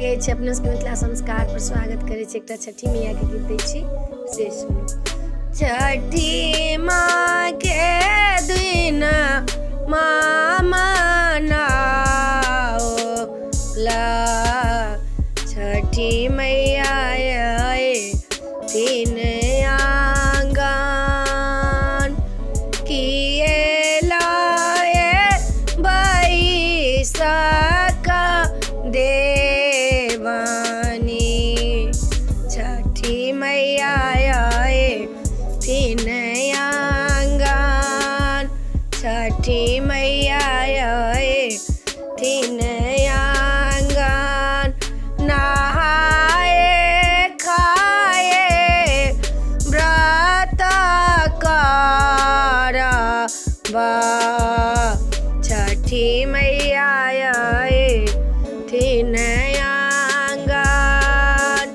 गए छे अपने सबके मिथिला संस्कार पर स्वागत करे छे। एकटा छठी मैया के गीत दै छी से सुनू। छठी माँ के दिन माँ मनाओ ला, छठी मैया आए तीन आंगन किए लाए बैसाख देवानी। छठी मैया आए तीन आंगन, छठी मैया आए तीन आंगन। नहाए खाए व्रत करबा, छठी मैया आए तीन आंगन।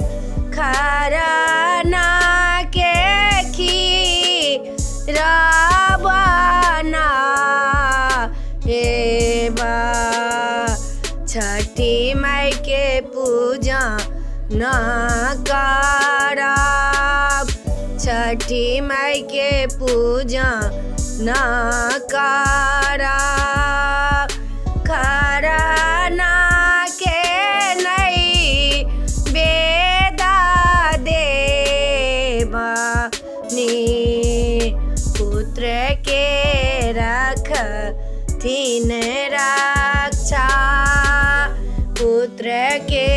खरना के खीरा बनाएबा, छठी माई के पूजा न करब, छठी माई के पूजा न करब। खरना के नहीं बेदा देवानी, पुत्र के रखथिन रक्षा, पुत्र के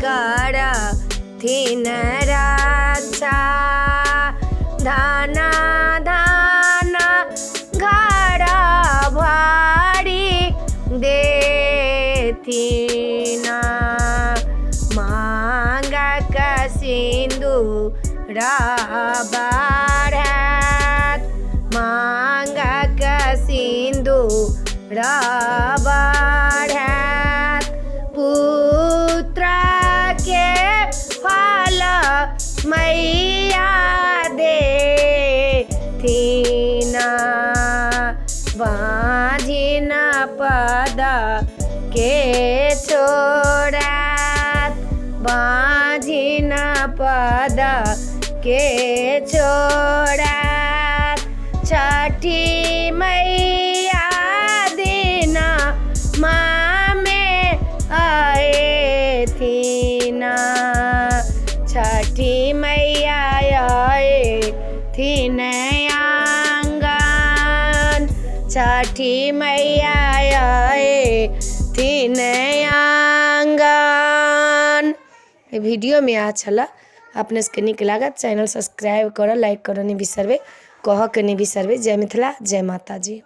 करथिन रक्षा। धाना धाना घर भारी देथिना, मांगा का सिंदूर बढ़त, मांगा का सिंदूर बढ़त। पुत्र के फल मैया देथिना, बाँझिन पद के छोड़त, बाँझिन पद के छोड़त। छठी मैया दिन माँ में आए थीना, छठी मैया आए थीन आंगन, छठी मैया आए तीन आंगन। वीडियो में अच्छा अपने सबके नीक लागत चैनल सब्सक्राइब कर, लाइक कर नहीं बिसरबे, कह के नहीं बिसरबे। जय मिथिला, जय माता जी।